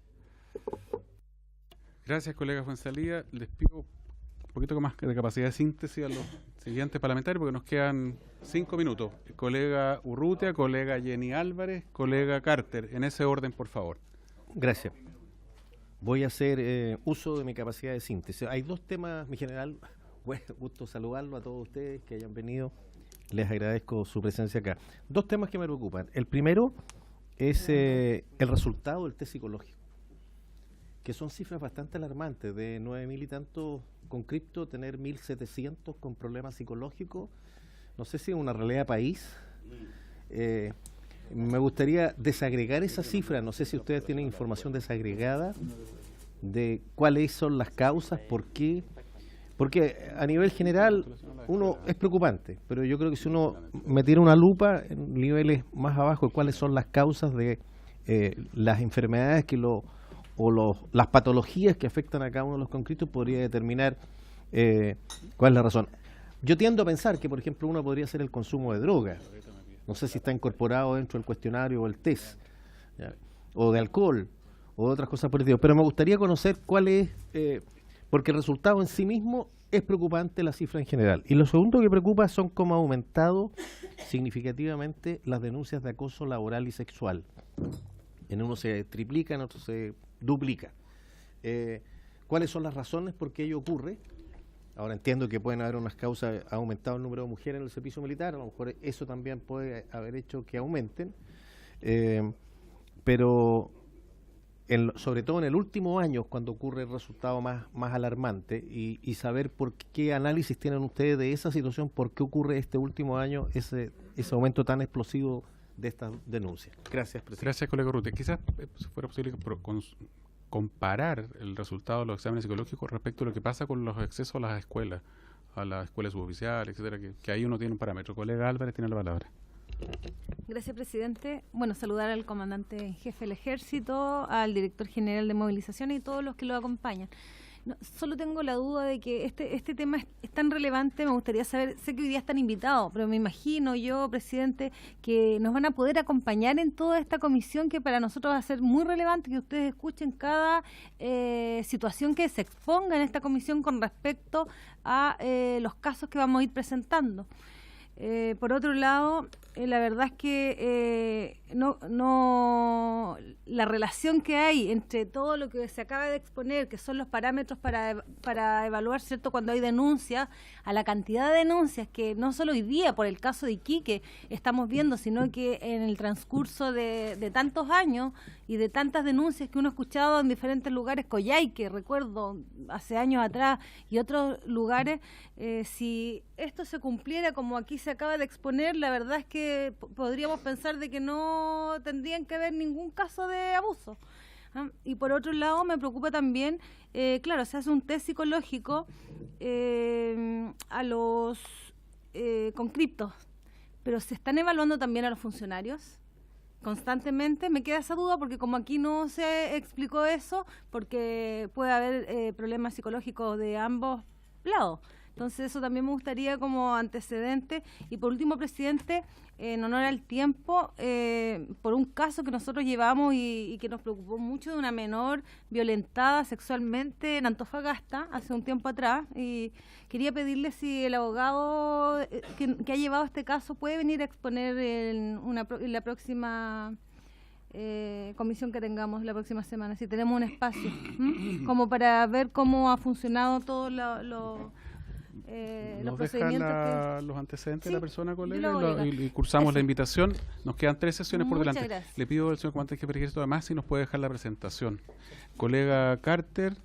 Gracias, colega Fuenzalía. Les pido un poquito más de capacidad de síntesis a los siguientes parlamentarios porque nos quedan 5 minutos. Colega Urrutia, colega Jenny Álvarez, colega Carter. En ese orden, por favor. Gracias. Voy a hacer uso de mi capacidad de síntesis. Hay 2 temas, mi general. Bueno, gusto saludarlo a todos ustedes que hayan venido. Les agradezco su presencia acá. 2 temas que me preocupan. El primero es el resultado del test psicológico, que son cifras bastante alarmantes, de 9.000 y tantos conscriptos, tener 1.700 con problemas psicológicos. No sé si es una realidad de país. Me gustaría desagregar esa cifra. No sé si ustedes tienen información desagregada de cuáles son las causas, por qué. Porque a nivel general uno es preocupante, pero yo creo que si uno metiera una lupa en niveles más abajo de cuáles son las causas de las enfermedades las patologías que afectan a cada uno de los conscriptos, podría determinar cuál es la razón. Yo tiendo a pensar que, por ejemplo, uno podría ser el consumo de drogas. No sé si está incorporado dentro del cuestionario o el test, ¿ya? O de alcohol, o de otras cosas por el estilo. Pero me gustaría conocer cuál es... porque el resultado en sí mismo es preocupante, la cifra en general. Y lo segundo que preocupa son cómo ha aumentado significativamente las denuncias de acoso laboral y sexual. En uno se triplica, en otro se duplica. ¿Cuáles son las razones por qué ello ocurre? Ahora entiendo que pueden haber unas causas, ha aumentado el número de mujeres en el servicio militar, a lo mejor eso también puede haber hecho que aumenten, pero... sobre todo en el último año, cuando ocurre el resultado más alarmante, y saber por qué análisis tienen ustedes de esa situación, por qué ocurre este último año ese aumento tan explosivo de estas denuncias. Gracias, presidente. Gracias, colega Urrutia. Quizás si fuera posible comparar el resultado de los exámenes psicológicos respecto a lo que pasa con los accesos a las escuelas suboficiales, etcétera, que ahí uno tiene un parámetro. Colega Álvarez tiene la palabra. Gracias, presidente. Bueno, saludar al comandante en jefe del Ejército, al director general de movilizaciones y todos los que lo acompañan. No, solo tengo la duda de que este tema es tan relevante, me gustaría saber, sé que hoy día están invitados, pero me imagino yo, presidente, que nos van a poder acompañar en toda esta comisión, que para nosotros va a ser muy relevante que ustedes escuchen cada situación que se exponga en esta comisión con respecto a los casos que vamos a ir presentando. Por otro lado, la verdad es que la relación que hay entre todo lo que se acaba de exponer, que son los parámetros para evaluar, ¿cierto?, cuando hay denuncias, a la cantidad de denuncias que no solo hoy día por el caso de Iquique estamos viendo, sino que en el transcurso de tantos años y de tantas denuncias que uno ha escuchado en diferentes lugares, Coyhaique, recuerdo, hace años atrás, y otros lugares, si esto se cumpliera como aquí se acaba de exponer, la verdad es que podríamos pensar de que no tendrían que haber ningún caso de abuso. Y por otro lado me preocupa también, claro, se hace un test psicológico a los conscriptos, pero se están evaluando también a los funcionarios constantemente. Me queda esa duda porque como aquí no se explicó eso, porque puede haber problemas psicológicos de ambos lados. Entonces eso también me gustaría como antecedente. Y por último, presidente, en honor al tiempo, por un caso que nosotros llevamos y que nos preocupó mucho, de una menor violentada sexualmente en Antofagasta hace un tiempo atrás, y quería pedirle si el abogado que ha llevado este caso puede venir a exponer en la próxima comisión que tengamos la próxima semana, si tenemos un espacio, como para ver cómo ha funcionado todo los procedimientos. Los antecedentes Sí, de la persona, colega, yo lo voy a y cursamos Eso. la invitación. Nos quedan 3 sesiones por Muchas delante. gracias. Le pido al señor comandante jefe de ejército además si nos puede dejar la presentación. Colega Carter.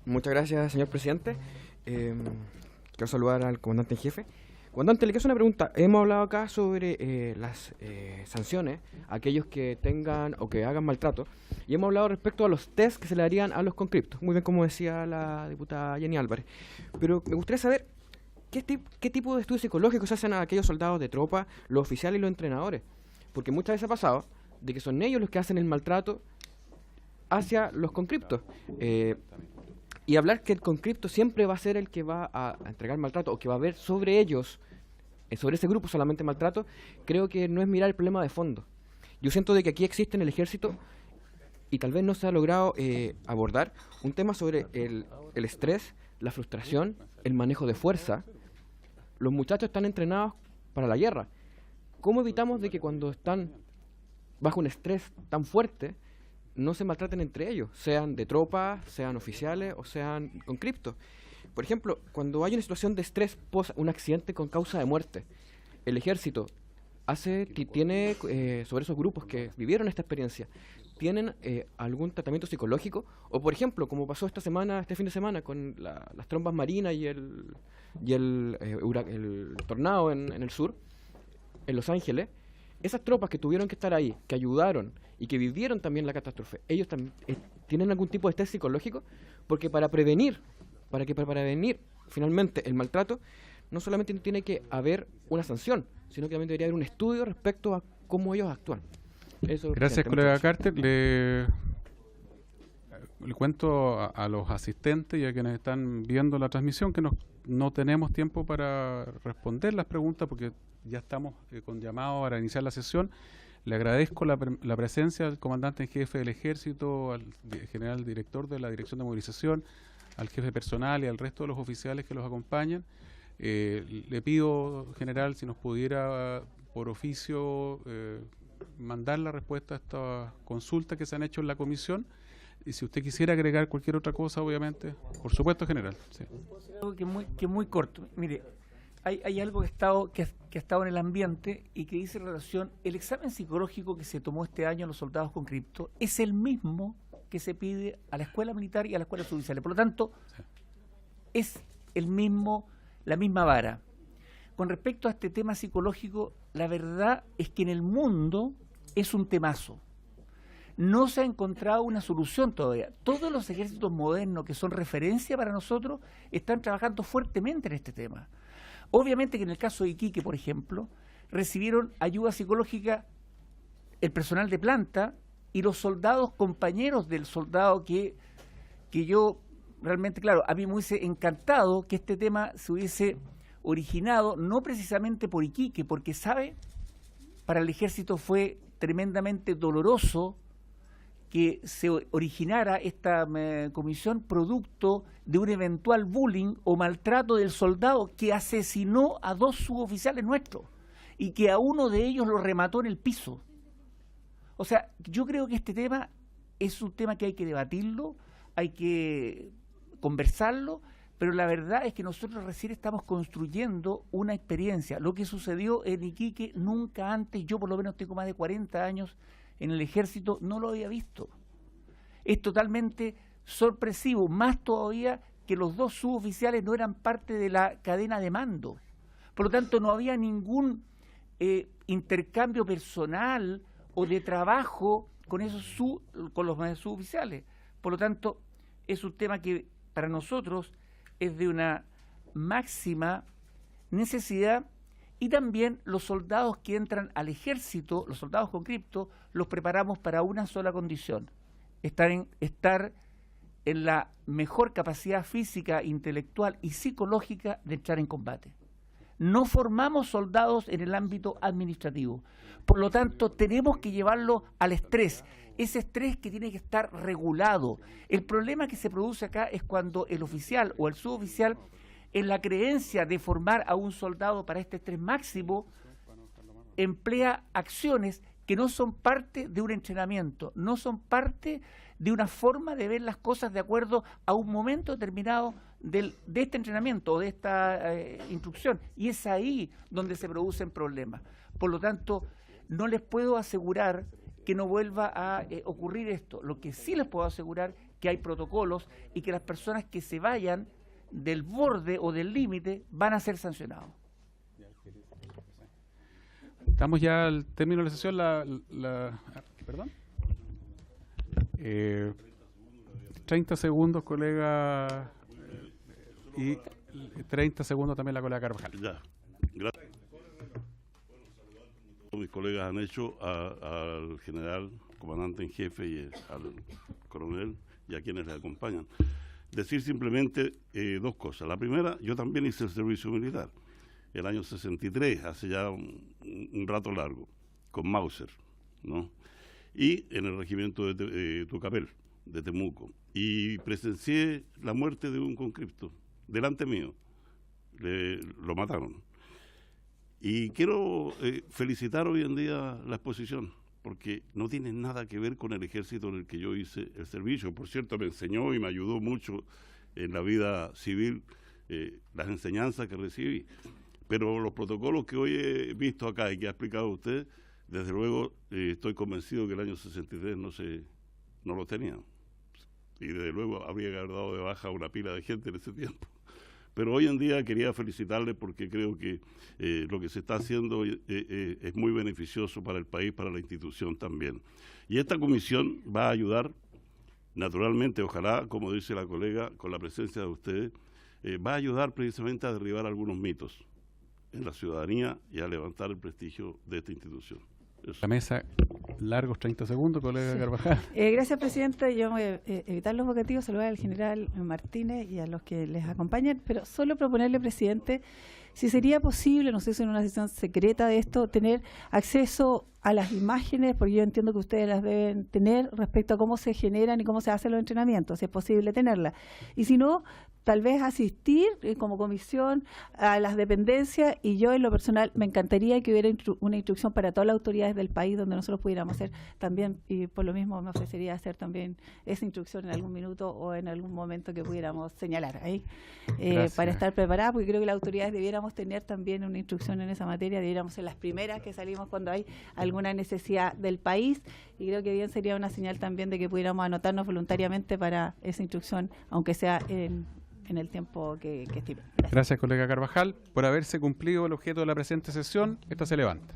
Muchas gracias, señor presidente. Quiero saludar al comandante en jefe. Comandante, le quiero hacer una pregunta. Hemos hablado acá sobre las sanciones a aquellos que tengan o que hagan maltrato, y hemos hablado respecto a los test que se le harían a los conscriptos, muy bien como decía la diputada Jenny Álvarez. Pero me gustaría saber qué tipo de estudios psicológicos se hacen a aquellos soldados de tropa, los oficiales y los entrenadores. Porque muchas veces ha pasado de que son ellos los que hacen el maltrato hacia los conscriptos. Y hablar que el conscripto siempre va a ser el que va a entregar maltrato, o que va a haber sobre ellos, sobre ese grupo solamente maltrato, creo que no es mirar el problema de fondo. Yo siento de que aquí existe en el ejército, y tal vez no se ha logrado abordar, un tema sobre el estrés, la frustración, el manejo de fuerza. Los muchachos están entrenados para la guerra. ¿Cómo evitamos de que cuando están bajo un estrés tan fuerte no se maltraten entre ellos, sean de tropa, sean oficiales o sean conscriptos? Por ejemplo, cuando hay una situación de estrés post un accidente con causa de muerte, el ejército tiene sobre esos grupos que vivieron esta experiencia, ¿tienen algún tratamiento psicológico? O por ejemplo, como pasó este fin de semana con las trombas marinas y el tornado en el sur, en Los Ángeles, esas tropas que tuvieron que estar ahí, que ayudaron y que vivieron también la catástrofe, ¿ellos también tienen algún tipo de estrés psicológico? Porque para prevenir finalmente el maltrato, no solamente tiene que haber una sanción, sino que también debería haber un estudio respecto a cómo ellos actúan. Eso, Gracias, presidente, colega muchas Carter. Le cuento a los asistentes y a quienes están viendo la transmisión que no tenemos tiempo para responder las preguntas porque ya estamos con llamado para iniciar la sesión. Le agradezco la presencia del comandante en jefe del ejército, al general director de la Dirección de Movilización, al jefe personal y al resto de los oficiales que los acompañan. Le pido, general, si nos pudiera por oficio mandar la respuesta a esta consulta que se han hecho en la comisión, y si usted quisiera agregar cualquier otra cosa, obviamente, por supuesto, general. Sí. Algo que muy corto. Mire, hay algo que ha estado en el ambiente y que dice relación, el examen psicológico que se tomó este año a los soldados conscriptos es el mismo que se pide a la escuela militar y a la escuela suboficiales. Por lo tanto, es la misma vara. Con respecto a este tema psicológico, la verdad es que en el mundo es un temazo. No se ha encontrado una solución todavía. Todos los ejércitos modernos que son referencia para nosotros están trabajando fuertemente en este tema. Obviamente que en el caso de Iquique, por ejemplo, recibieron ayuda psicológica el personal de planta y los soldados compañeros del soldado que yo realmente, claro, a mí me hubiese encantado que este tema se hubiese originado, no precisamente por Iquique, porque, ¿sabe? Para el ejército fue tremendamente doloroso que se originara esta comisión producto de un eventual bullying o maltrato del soldado que asesinó a 2 suboficiales nuestros. y que a uno de ellos lo remató en el piso. O sea, yo creo que este tema es un tema que hay que debatirlo, hay que conversarlo, pero la verdad es que nosotros recién estamos construyendo una experiencia. Lo que sucedió en Iquique nunca antes, yo por lo menos tengo más de 40 años en el ejército, no lo había visto. Es totalmente sorpresivo, más todavía que los dos suboficiales no eran parte de la cadena de mando. Por lo tanto, no había ningún intercambio personal o de trabajo con con los suboficiales. Por lo tanto, es un tema que para nosotros es de una máxima necesidad, y también los soldados que entran al ejército, los soldados con cripto, los preparamos para una sola condición: estar en la mejor capacidad física, intelectual y psicológica de entrar en combate. No formamos soldados en el ámbito administrativo. Por lo tanto, tenemos que llevarlo al estrés, ese estrés que tiene que estar regulado. El problema que se produce acá es cuando el oficial o el suboficial, en la creencia de formar a un soldado para este estrés máximo, emplea acciones que no son parte de un entrenamiento, no son parte de una forma de ver las cosas de acuerdo a un momento determinado de este entrenamiento o de esta instrucción. Y es ahí donde se producen problemas. Por lo tanto, no les puedo asegurar que no vuelva a ocurrir esto. Lo que sí les puedo asegurar que hay protocolos y que las personas que se vayan del borde o del límite van a ser sancionados. Estamos ya al término de la sesión. ¿Perdón? 30 segundos, colega, y 30 segundos también la colega Carvajal. Ya, gracias. Mis colegas han hecho al general, comandante en jefe, y al coronel y a quienes le acompañan. Decir simplemente dos cosas. La primera, yo también hice el servicio militar, el año 63, hace ya un rato largo, con Mauser, ¿no? Y en el regimiento de Tucapel, de Temuco. Y presencié la muerte de un conscripto, delante mío. Lo mataron. Y quiero felicitar hoy en día la exposición, porque no tiene nada que ver con el ejército en el que yo hice el servicio. Por cierto, me enseñó y me ayudó mucho en la vida civil, las enseñanzas que recibí. Pero los protocolos que hoy he visto acá y que ha explicado usted, desde luego estoy convencido que el año 63 no lo tenía. Y desde luego habría que haber dado de baja a una pila de gente en ese tiempo. Pero hoy en día quería felicitarle porque creo que lo que se está haciendo es muy beneficioso para el país, para la institución también. Y esta comisión va a ayudar, naturalmente, ojalá, como dice la colega, con la presencia de ustedes, va a ayudar precisamente a derribar algunos mitos en la ciudadanía y a levantar el prestigio de esta institución. Eso. La mesa, largos 30 segundos, colega Sí. Carvajal. Gracias, presidente. Yo voy a evitar los vocativos, saludar al general Martínez y a los que les acompañan, pero solo proponerle, presidente, si sería posible, no sé si en una sesión secreta de esto, tener acceso a las imágenes, porque yo entiendo que ustedes las deben tener respecto a cómo se generan y cómo se hacen los entrenamientos, si es posible tenerlas. Y si no, tal vez asistir como comisión a las dependencias, y yo en lo personal me encantaría que hubiera una instrucción para todas las autoridades del país donde nosotros pudiéramos hacer también, y por lo mismo me ofrecería hacer también esa instrucción en algún minuto o en algún momento que pudiéramos señalar ahí, para estar preparadas, porque creo que las autoridades debiéramos tener también una instrucción en esa materia, debiéramos ser las primeras que salimos cuando hay alguna necesidad del país, y creo que bien sería una señal también de que pudiéramos anotarnos voluntariamente para esa instrucción, aunque sea en el tiempo que estime. Gracias, colega Carvajal. Por haberse cumplido el objeto de la presente sesión, esta se levanta.